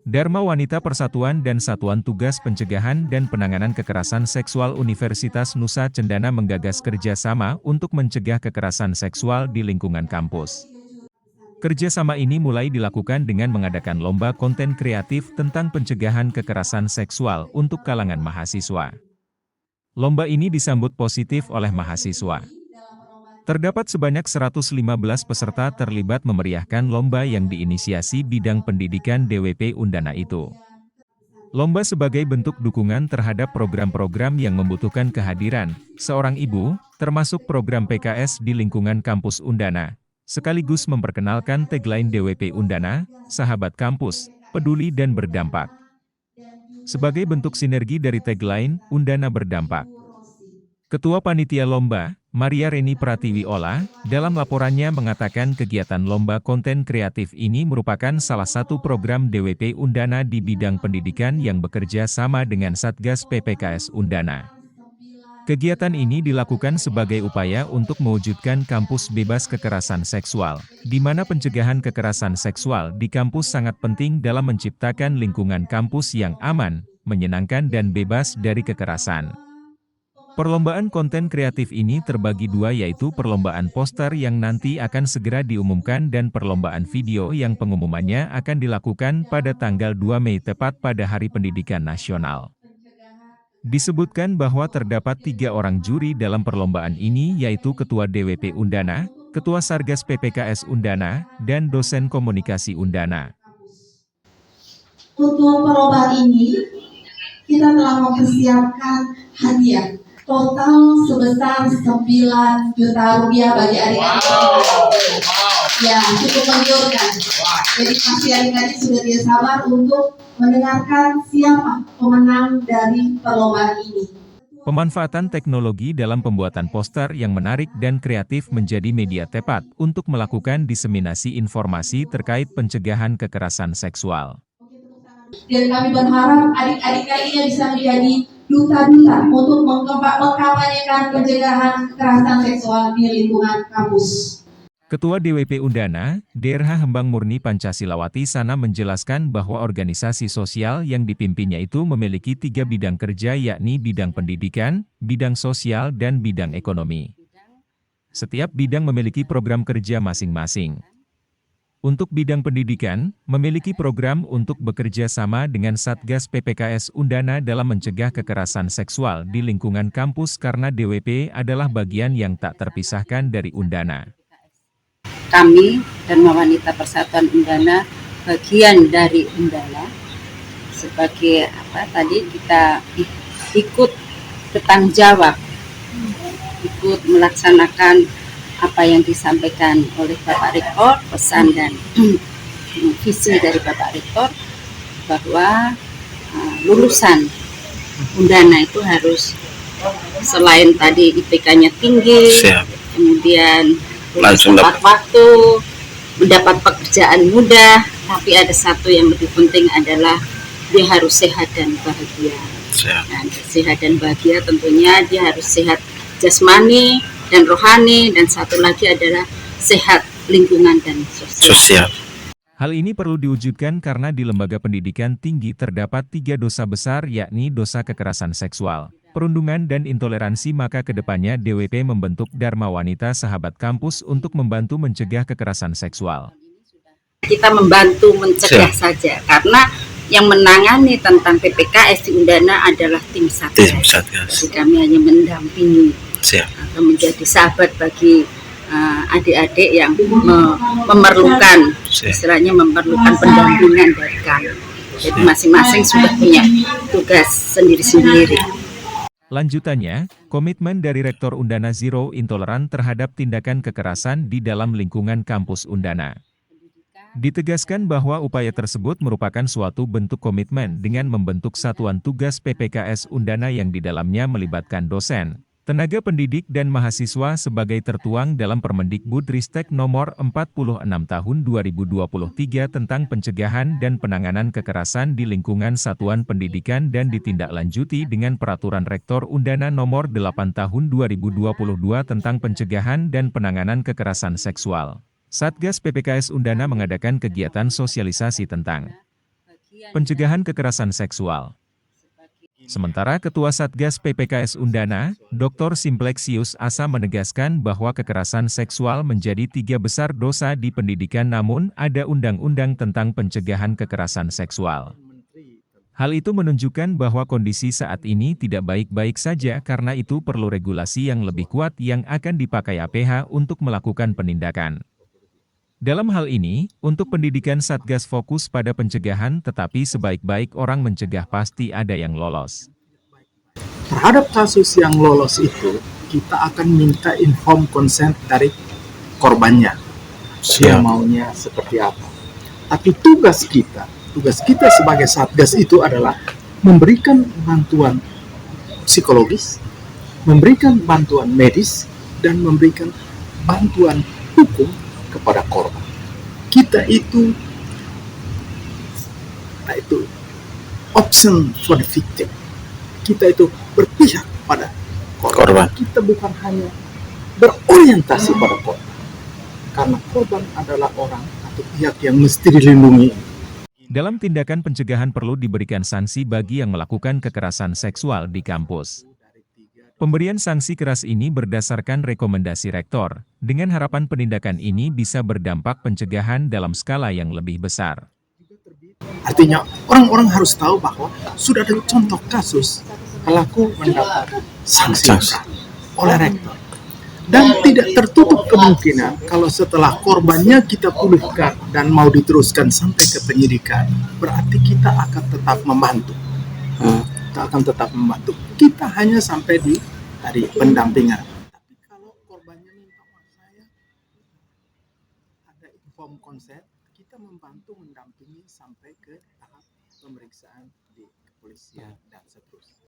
Dharma Wanita Persatuan dan Satuan Tugas Pencegahan dan Penanganan Kekerasan Seksual Universitas Nusa Cendana menggagas kerjasama untuk mencegah kekerasan seksual di lingkungan kampus. Kerjasama ini mulai dilakukan dengan mengadakan lomba konten kreatif tentang pencegahan kekerasan seksual untuk kalangan mahasiswa. Lomba ini disambut positif oleh mahasiswa. Terdapat sebanyak 115 peserta terlibat memeriahkan lomba yang diinisiasi bidang pendidikan DWP Undana itu. Lomba sebagai bentuk dukungan terhadap program-program yang membutuhkan kehadiran seorang ibu, termasuk program PKS di lingkungan kampus Undana, sekaligus memperkenalkan tagline DWP Undana, Sahabat Kampus, Peduli dan Berdampak. Sebagai bentuk sinergi dari tagline, Undana Berdampak. Ketua Panitia Lomba, Maria Reni Pratiwiola, dalam laporannya mengatakan kegiatan lomba konten kreatif ini merupakan salah satu program DWP Undana di bidang pendidikan yang bekerja sama dengan Satgas PPKS Undana. Kegiatan ini dilakukan sebagai upaya untuk mewujudkan kampus bebas kekerasan seksual, di mana pencegahan kekerasan seksual di kampus sangat penting dalam menciptakan lingkungan kampus yang aman, menyenangkan dan bebas dari kekerasan. Perlombaan konten kreatif ini terbagi dua, yaitu perlombaan poster yang nanti akan segera diumumkan dan perlombaan video yang pengumumannya akan dilakukan pada tanggal 2 Mei tepat pada Hari Pendidikan Nasional. Disebutkan bahwa terdapat 3 orang juri dalam perlombaan ini, yaitu Ketua DWP Undana, Ketua Sargas PPKS Undana, dan dosen komunikasi Undana. Untuk perlombaan ini, kita telah mempersiapkan hadiah total sebesar 9 juta rupiah bagi adik-adik. Ya, cukup menggiurkan. Jadi pasti adik-adik sudah tidak sabar untuk mendengarkan siapa pemenang dari perlombaan ini. Pemanfaatan teknologi dalam pembuatan poster yang menarik dan kreatif menjadi media tepat untuk melakukan diseminasi informasi terkait pencegahan kekerasan seksual. Dan kami berharap adik-adik lainnya bisa menjadi duta-duta untuk mengkampanyekan pencegahan kekerasan seksual di lingkungan kampus. Ketua DWP Undana, DRH Hembang Murni Pancasilawati Sana menjelaskan bahwa organisasi sosial yang dipimpinnya itu memiliki 3 bidang kerja, yakni bidang pendidikan, bidang sosial, dan bidang ekonomi. Setiap bidang memiliki program kerja masing-masing. Untuk bidang pendidikan, memiliki program untuk bekerja sama dengan Satgas PPKS Undana dalam mencegah kekerasan seksual di lingkungan kampus karena DWP adalah bagian yang tak terpisahkan dari Undana. Kami, Dharma Wanita Persatuan Undana, bagian dari Undana, sebagai kita ikut bertanggung jawab, ikut melaksanakan apa yang disampaikan oleh Bapak Rektor, pesan dan visi dari Bapak Rektor, bahwa lulusan Undana itu harus selain tadi IPK-nya tinggi, kemudian tepat waktu, mendapat pekerjaan mudah, tapi ada satu yang lebih penting adalah dia harus sehat dan bahagia. Dan sehat dan bahagia tentunya dia harus sehat jasmani dan rohani, dan satu lagi adalah sehat lingkungan dan sosial. Hal ini perlu diwujudkan karena di lembaga pendidikan tinggi terdapat 3 dosa besar, yakni dosa kekerasan seksual, perundungan dan intoleransi. Maka kedepannya DWP membentuk Dharma Wanita Sahabat Kampus untuk membantu mencegah kekerasan seksual. Kita membantu mencegah saja, karena yang menangani tentang PPKS di Undana adalah tim Satgas. Jadi kami hanya mendampingi atau menjadi sahabat bagi adik-adik yang memerlukan, istilahnya memerlukan pendampingan dari kami. Jadi masing-masing sudah punya tugas sendiri-sendiri. Lanjutannya, komitmen dari Rektor Undana Zero Intoleran terhadap tindakan kekerasan di dalam lingkungan kampus Undana. Ditegaskan bahwa upaya tersebut merupakan suatu bentuk komitmen dengan membentuk Satuan Tugas PPKS Undana yang di dalamnya melibatkan dosen, tenaga pendidik dan mahasiswa sebagai tertuang dalam Permendikbudristek Nomor 46 Tahun 2023 tentang pencegahan dan penanganan kekerasan di lingkungan satuan pendidikan dan ditindaklanjuti dengan Peraturan Rektor Undana Nomor 8 Tahun 2022 tentang pencegahan dan penanganan kekerasan seksual. Satgas PPKS Undana mengadakan kegiatan sosialisasi tentang pencegahan kekerasan seksual. Sementara Ketua Satgas PPKS Undana, Dr. Simplexius Asa menegaskan bahwa kekerasan seksual menjadi 3 besar dosa di pendidikan namun ada undang-undang tentang pencegahan kekerasan seksual. Hal itu menunjukkan bahwa kondisi saat ini tidak baik-baik saja karena itu perlu regulasi yang lebih kuat yang akan dipakai APH untuk melakukan penindakan. Dalam hal ini, untuk pendidikan Satgas fokus pada pencegahan tetapi sebaik-baik orang mencegah pasti ada yang lolos. Terhadap kasus yang lolos itu, kita akan minta informed consent dari korbannya. Dia maunya seperti apa. Tapi tugas kita sebagai Satgas itu adalah memberikan bantuan psikologis, memberikan bantuan medis, dan memberikan bantuan hukum kepada korban. Kita itu option for the victim. Kita itu berpihak pada korban. Kita bukan hanya berorientasi pada korban. Karena korban adalah orang atau pihak yang mesti dilindungi. Dalam tindakan pencegahan perlu diberikan sanksi bagi yang melakukan kekerasan seksual di kampus. Pemberian sanksi keras ini berdasarkan rekomendasi rektor, dengan harapan penindakan ini bisa berdampak pencegahan dalam skala yang lebih besar. Artinya, orang-orang harus tahu bahwa sudah ada contoh kasus pelaku mendapat sanksi oleh rektor. Dan tidak tertutup kemungkinan kalau setelah korbannya kita pulihkan dan mau diteruskan sampai ke penyidikan, berarti kita akan tetap membantu. Kita hanya sampai di pendampingan. Tapi kalau korbannya minta saya ada informed consent, kita membantu mendampingi sampai ke tahap pemeriksaan di kepolisian dan seterusnya.